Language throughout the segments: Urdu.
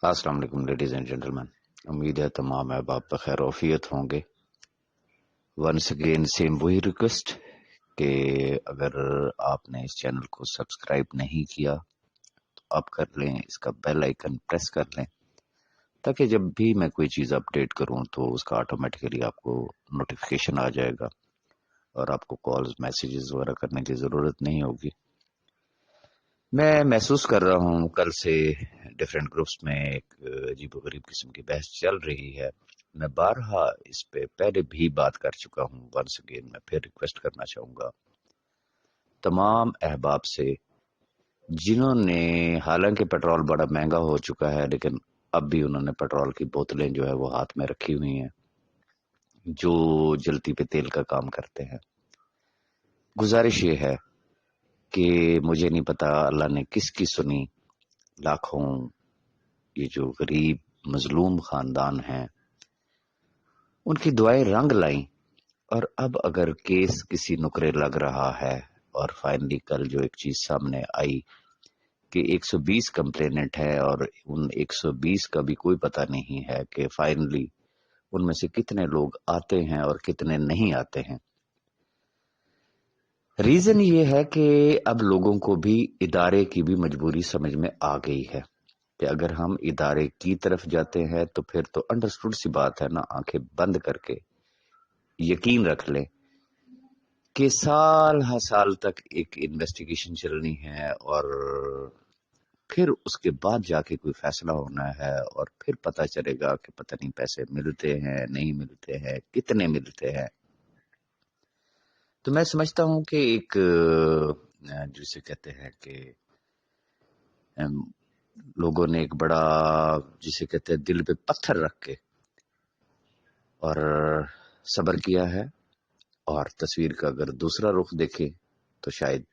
السلام علیکم لیڈیز اینڈ جینٹلمین، امید ہے تمام احباب بخیر وفیت ہوں گے۔ ونس اگین سیم وہی ریکویسٹ کہ اگر آپ نے اس چینل کو سبسکرائب نہیں کیا تو آپ کر لیں، اس کا بیل آئیکن پریس کر لیں تاکہ جب بھی میں کوئی چیز اپڈیٹ کروں تو اس کا آٹومیٹیکلی آپ کو نوٹیفیکیشن آ جائے گا اور آپ کو کالز میسیجز وغیرہ کرنے کی ضرورت نہیں ہوگی۔ میں محسوس کر رہا ہوں کل سے ڈیفرنٹ گروپس میں ایک عجیب و غریب قسم کی بحث چل رہی ہے۔ میں بارہا اس پہ پہلے بھی بات کر چکا ہوں، ونس اگین میں پھر ریکویسٹ کرنا چاہوں گا تمام احباب سے جنہوں نے، حالانکہ پیٹرول بڑا مہنگا ہو چکا ہے لیکن اب بھی انہوں نے پیٹرول کی بوتلیں جو ہے وہ ہاتھ میں رکھی ہوئی ہیں، جو جلتی پہ تیل کا کام کرتے ہیں۔ گزارش یہ ہے کہ مجھے نہیں پتا اللہ نے کس کی سنی، لاکھوں یہ جو غریب مظلوم خاندان ہیں ان کی دعائیں رنگ لائیں، اور اب اگر کیس کسی نکرے لگ رہا ہے اور فائنلی کل جو ایک چیز سامنے آئی کہ 120 کمپلیننٹ ہے اور ان 120 کا بھی کوئی پتہ نہیں ہے کہ فائنلی ان میں سے کتنے لوگ آتے ہیں اور کتنے نہیں آتے ہیں۔ ریزن یہ ہے کہ اب لوگوں کو بھی ادارے کی بھی مجبوری سمجھ میں آ گئی ہے کہ اگر ہم ادارے کی طرف جاتے ہیں تو پھر تو انڈرسٹوڈ سی بات ہے نا، آنکھیں بند کر کے یقین رکھ لیں کہ سال ہر سال تک ایک انویسٹیگیشن چلنی ہے اور پھر اس کے بعد جا کے کوئی فیصلہ ہونا ہے اور پھر پتہ چلے گا کہ پتہ نہیں پیسے ملتے ہیں نہیں ملتے ہیں کتنے ملتے ہیں۔ تو میں سمجھتا ہوں کہ ایک جسے کہتے ہیں کہ لوگوں نے ایک بڑا جسے کہتے ہیں دل پہ پتھر رکھ کے اور صبر کیا ہے، اور تصویر کا اگر دوسرا رخ دیکھیں تو شاید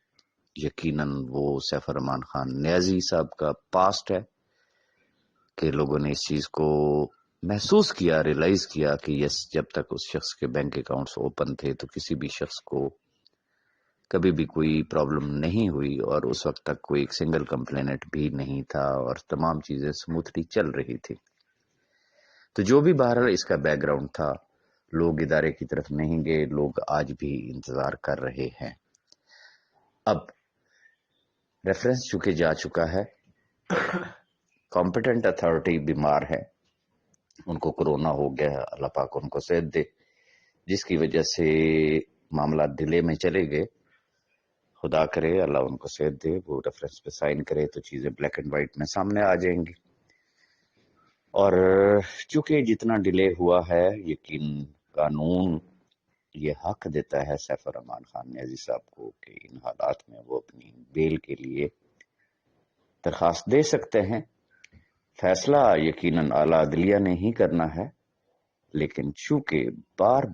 یقیناً وہ سیف الرحمان خان نیازی صاحب کا پاسٹ ہے کہ لوگوں نے اس چیز کو محسوس کیا، ریلائز کیا کہ یس، جب تک اس شخص کے بینک اکاؤنٹس اوپن تھے تو کسی بھی شخص کو کبھی بھی کوئی پرابلم نہیں ہوئی، اور اس وقت تک کوئی ایک سنگل کمپلینٹ بھی نہیں تھا اور تمام چیزیں سموتھلی چل رہی تھی۔ تو جو بھی بہرحال اس کا بیک گراؤنڈ تھا، لوگ ادارے کی طرف نہیں گئے، لوگ آج بھی انتظار کر رہے ہیں۔ اب ریفرنس چکے جا چکا ہے، کمپیٹنٹ اتھارٹی بیمار ہے، ان کو کرونا ہو گیا ہے، اللہ پاک ان کو صحت دے، جس کی وجہ سے معاملات ڈیلے میں چلے گئے۔ خدا کرے اللہ ان کو صحت دے، وہ ریفرنس پہ سائن کرے تو چیزیں بلیک اینڈ وائٹ میں سامنے آ جائیں گی۔ اور چونکہ جتنا ڈیلے ہوا ہے، یقین قانون یہ حق دیتا ہے سیف الرحمان خان نیازی صاحب کو کہ ان حالات میں وہ اپنی بیل کے لیے درخواست دے سکتے ہیں۔ فیصلہ یقیناً اعلیٰ عدلیہ نے ہی کرنا ہے، لیکن چونکہ بار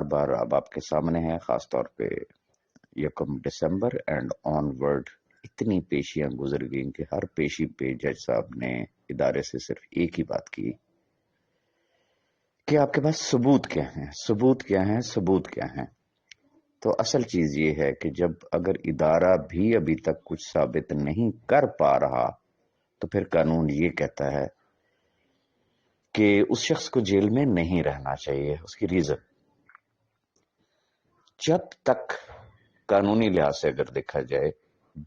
بار اب آپ کے سامنے ہے، خاص طور پہ 1 دسمبر اینڈ آن ورڈ اتنی پیشیاں گزر گئیں کہ ہر پیشی پہ جج صاحب نے ادارے سے صرف ایک ہی بات کی کہ آپ کے پاس ثبوت کیا ہیں، ثبوت کیا ہیں، ثبوت کیا ہیں۔ تو اصل چیز یہ ہے کہ جب اگر ادارہ بھی ابھی تک کچھ ثابت نہیں کر پا رہا تو پھر قانون یہ کہتا ہے کہ اس شخص کو جیل میں نہیں رہنا چاہیے۔ اس کی ریزن جب تک قانونی لحاظ سے اگر دیکھا جائے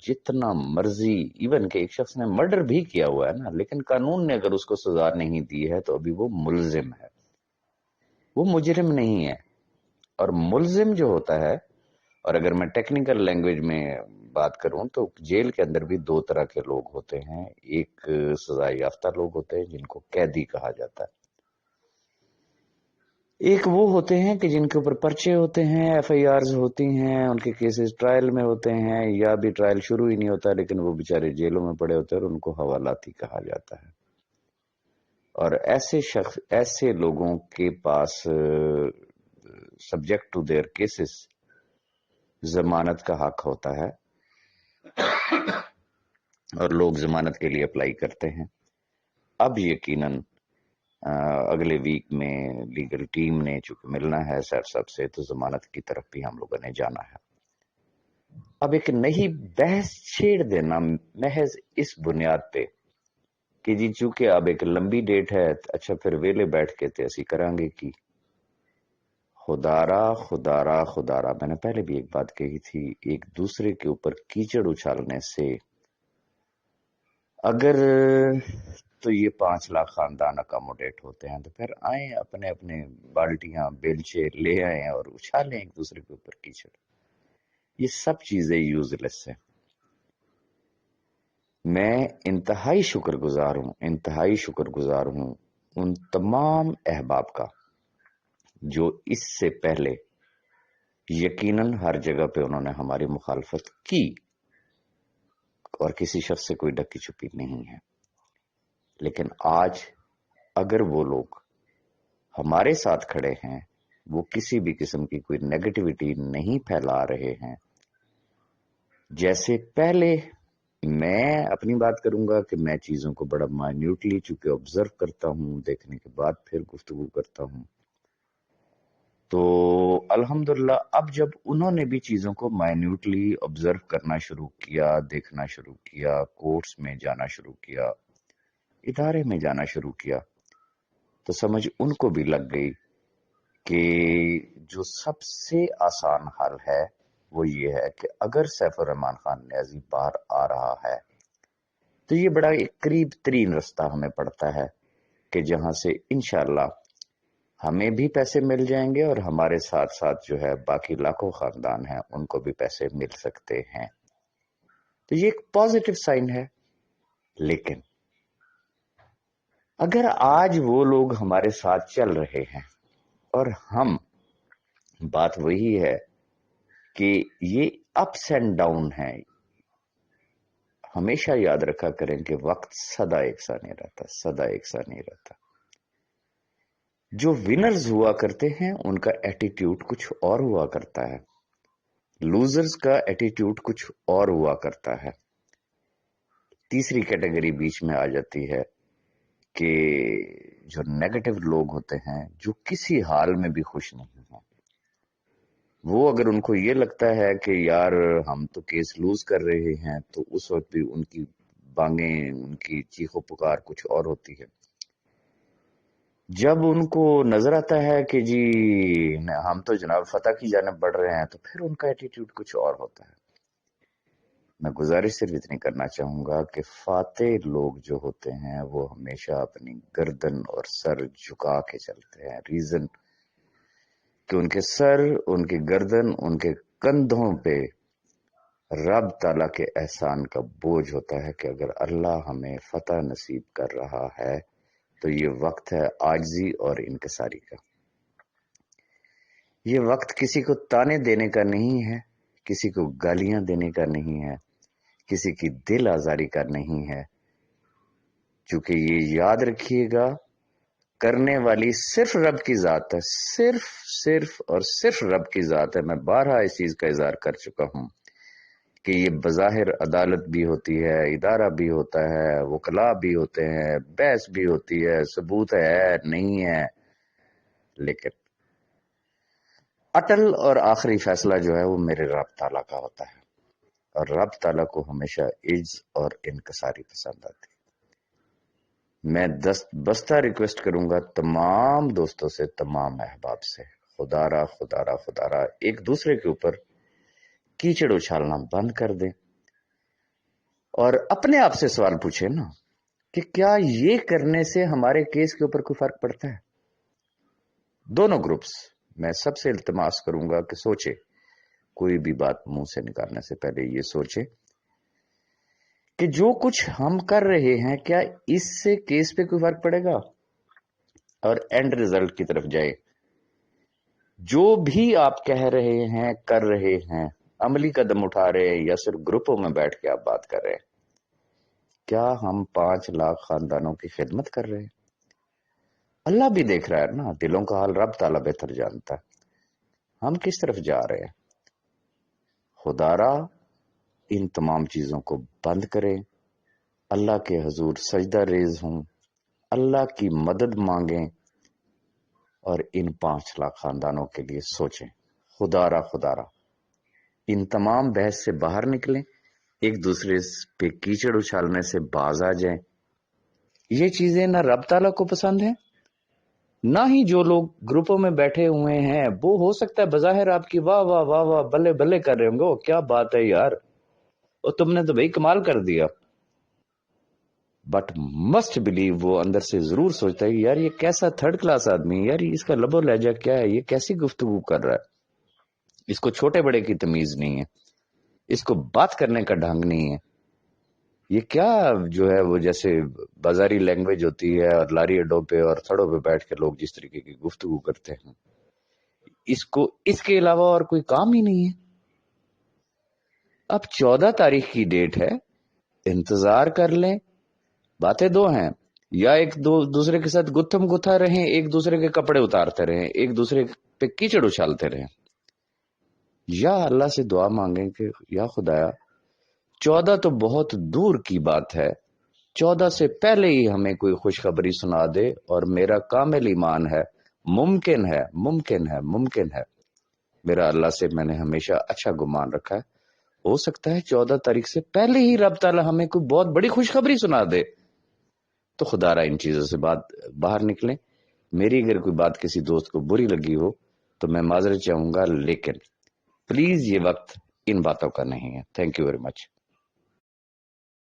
جتنا مرضی، ایون کہ ایک شخص نے مرڈر بھی کیا ہوا ہے نا، لیکن قانون نے اگر اس کو سزا نہیں دی ہے تو ابھی وہ ملزم ہے، وہ مجرم نہیں ہے۔ اور ملزم جو ہوتا ہے، اور اگر میں ٹیکنیکل لینگویج میں بات کروں تو جیل کے اندر بھی 2 طرح کے لوگ ہوتے ہیں، ایک سزا یافتہ لوگ ہوتے ہیں جن کو قیدی کہا جاتا ہے، ایک وہ ہوتے ہیں کہ جن کے اوپر پرچے ہوتے ہیں، ایف آئی آرز ہوتی ہیں، ان کے کیسز ٹرائل میں ہوتے ہیں یا بھی ٹرائل شروع ہی نہیں ہوتا لیکن وہ بیچارے جیلوں میں پڑے ہوتے ہیں اور ان کو حوالاتی کہا جاتا ہے۔ اور ایسے لوگوں کے پاس سبجیکٹ ٹو دیئر کیسز ضمانت کا حق ہوتا ہے اور لوگ ضمانت کے لیے اپلائی کرتے ہیں۔ اب یقیناً اگلے ویک میں لیگل ٹیم نے چونکہ ملنا ہے سیف صاحب سے تو ضمانت کی طرف بھی ہم لوگوں نے جانا ہے۔ اب ایک نئی بحث چھیڑ دینا محض اس بنیاد پہ کہ جی چونکہ اب ایک لمبی ڈیٹ ہے، اچھا پھر ویلے بیٹھ کے تے اسی کرانگے کی خدارا خدارا خدارا۔ میں نے پہلے بھی ایک بات کہی تھی، ایک دوسرے کے اوپر کیچڑ اچھالنے سے اگر تو یہ 5 لاکھ خاندان اکاموڈیٹ ہوتے ہیں، تو پھر آئیں اپنے اپنے بالٹیاں بیلچے لے آئیں اور اچھالیں ایک دوسرے کے اوپر کیچڑ۔ یہ سب چیزیں یوز لیس ہیں۔ میں انتہائی شکر گزار ہوں ان تمام احباب کا جو اس سے پہلے یقیناً ہر جگہ پہ انہوں نے ہماری مخالفت کی اور کسی شخص سے کوئی ڈکی چھپی نہیں ہے، لیکن آج اگر وہ لوگ ہمارے ساتھ کھڑے ہیں، وہ کسی بھی قسم کی کوئی نیگیٹیوٹی نہیں پھیلا رہے ہیں۔ جیسے پہلے میں اپنی بات کروں گا کہ میں چیزوں کو بڑا مائنیوٹلی چونکہ آبزرو کرتا ہوں، دیکھنے کے بعد پھر گفتگو کرتا ہوں، تو الحمدللہ اب جب انہوں نے بھی چیزوں کو مائنیوٹلی آبزرو کرنا شروع کیا، دیکھنا شروع کیا، کورٹس میں جانا شروع کیا، ادارے میں جانا شروع کیا، تو سمجھ ان کو بھی لگ گئی کہ جو سب سے آسان حل ہے وہ یہ ہے کہ اگر سیف الرحمان خان نیازی باہر آ رہا ہے تو یہ بڑا ایک قریب ترین رستہ ہمیں پڑتا ہے کہ جہاں سے انشاءاللہ ہمیں بھی پیسے مل جائیں گے اور ہمارے ساتھ ساتھ جو ہے باقی لاکھوں خاندان ہیں ان کو بھی پیسے مل سکتے ہیں۔ تو یہ ایک پازیٹیو سائن ہے۔ لیکن اگر آج وہ لوگ ہمارے ساتھ چل رہے ہیں اور ہم، بات وہی ہے کہ یہ اپس اینڈ ڈاؤن ہے، ہمیشہ یاد رکھا کریں کہ وقت سدا ایک سا نہیں رہتا، سدا ایک سا نہیں رہتا۔ جو ونرز ہوا کرتے ہیں ان کا ایٹیٹیوڈ کچھ اور ہوا کرتا ہے، لوزرز کا ایٹیٹیوڈ کچھ اور ہوا کرتا ہے۔ تیسری کیٹیگری بیچ میں آ جاتی ہے کہ جو نیگیٹو لوگ ہوتے ہیں، جو کسی حال میں بھی خوش نہیں ہیں، وہ اگر ان کو یہ لگتا ہے کہ یار ہم تو کیس لوز کر رہے ہیں، تو اس وقت بھی ان کی بانگیں، ان کی چیخ و پکار کچھ اور ہوتی ہے۔ جب ان کو نظر آتا ہے کہ جی ہم تو جناب فتح کی جانب بڑھ رہے ہیں، تو پھر ان کا ایٹیٹیوڈ کچھ اور ہوتا ہے۔ میں گزارش صرف اتنی کرنا چاہوں گا کہ فاتح لوگ جو ہوتے ہیں وہ ہمیشہ اپنی گردن اور سر جھکا کے چلتے ہیں۔ ریزن کہ ان کے سر، ان کی گردن، ان کے کندھوں پہ رب تعالیٰ کے احسان کا بوجھ ہوتا ہے کہ اگر اللہ ہمیں فتح نصیب کر رہا ہے تو یہ وقت ہے عاجزی اور انکساری کا۔ یہ وقت کسی کو تانے دینے کا نہیں ہے، کسی کو گالیاں دینے کا نہیں ہے، کسی کی دل آزاری کا نہیں ہے، چونکہ یہ یاد رکھیے گا کرنے والی صرف رب کی ذات ہے، صرف اور صرف رب کی ذات ہے۔ میں بارہا اس چیز کا اظہار کر چکا ہوں کہ یہ بظاہر عدالت بھی ہوتی ہے، ادارہ بھی ہوتا ہے، وکلاء بھی ہوتے ہیں، بحث بھی ہوتی ہے، ثبوت ہے نہیں ہے، لیکن اٹل اور آخری فیصلہ جو ہے وہ میرے رب تعالیٰ کا ہوتا ہے، اور رب تعالیٰ کو ہمیشہ عجز اور انکساری پسند آتی ہے۔ میں بستہ ریکویسٹ کروں گا تمام دوستوں سے، تمام احباب سے، خدارا ایک دوسرے کے اوپر کیچڑ اچھالنا بند کر دیں اور اپنے آپ سے سوال پوچھیں نا کہ کیا یہ کرنے سے ہمارے کیس کے اوپر کوئی فرق پڑتا ہے؟ دونوں گروپس میں سب سے التماس کروں گا کہ سوچے، کوئی بھی بات منہ سے نکالنے سے پہلے یہ سوچے کہ جو کچھ ہم کر رہے ہیں کیا اس سے کیس پہ کوئی فرق پڑے گا، اور اینڈ ریزلٹ کی طرف جائے۔ جو بھی آپ کہہ رہے ہیں، کر رہے ہیں، عملی قدم اٹھا رہے ہیں یا صرف گروپوں میں بیٹھ کے آپ بات کر رہے ہیں، کیا ہم 5 لاکھ خاندانوں کی خدمت کر رہے ہیں؟ اللہ بھی دیکھ رہا ہے نا، دلوں کا حال رب تعالیٰ بہتر جانتا ہے۔ ہم کس طرف جا رہے ہیں؟ خدارا ان تمام چیزوں کو بند کریں، اللہ کے حضور سجدہ ریز ہوں، اللہ کی مدد مانگیں اور ان 5 لاکھ خاندانوں کے لیے سوچیں۔ خدارا ان تمام بحث سے باہر نکلیں، ایک دوسرے پہ کیچڑ اچھالنے سے باز آ جائیں، یہ چیزیں نہ رب تعالیٰ کو پسند ہیں، نہ ہی جو لوگ گروپوں میں بیٹھے ہوئے ہیں وہ ہو سکتا ہے بظاہر آپ کی واہ واہ واہ واہ بلے بلے کر رہے ہوں گے، کیا بات ہے یار، اور تم نے تو بھائی کمال کر دیا، بٹ مسٹ بلیو وہ اندر سے ضرور سوچتا ہے کہ یار یہ کیسا تھرڈ کلاس آدمی ہے، یار اس کا لب و لہجہ کیا ہے، یہ کیسی گفتگو کر رہا ہے، اس کو چھوٹے بڑے کی تمیز نہیں ہے، اس کو بات کرنے کا ڈھنگ نہیں ہے، یہ کیا جو ہے وہ جیسے بازاری لینگویج ہوتی ہے اور لاری اڈوں پہ اور تھڑوں پہ بیٹھ کے لوگ جس طریقے کی گفتگو کرتے ہیں، اس کو اس کے علاوہ اور کوئی کام ہی نہیں ہے۔ اب 14 تاریخ کی ڈیٹ ہے، انتظار کر لیں، باتیں دو ہیں، یا ایک دوسرے کے ساتھ گتھم گتھا رہیں، ایک دوسرے کے کپڑے اتارتے رہیں، ایک دوسرے پہ کیچڑ اچھالتے رہیں، یا اللہ سے دعا مانگیں کہ یا خدایا 14 تو بہت دور کی بات ہے، 14 سے پہلے ہی ہمیں کوئی خوشخبری سنا دے، اور میرا کامل ایمان ہے ممکن ہے ممکن ہے ممکن ہے، میرا اللہ سے میں نے ہمیشہ اچھا گمان رکھا ہے، ہو سکتا ہے 14 تاریخ سے پہلے ہی رب تعالیٰ ہمیں کوئی بہت بڑی خوشخبری سنا دے، تو خدا را ان چیزوں سے باہر نکلیں۔ میری اگر کوئی بات کسی دوست کو بری لگی ہو تو میں معذرت چاہوں گا، لیکن پلیز یہ وقت ان باتوں کا نہیں ہے۔ Thank you very much.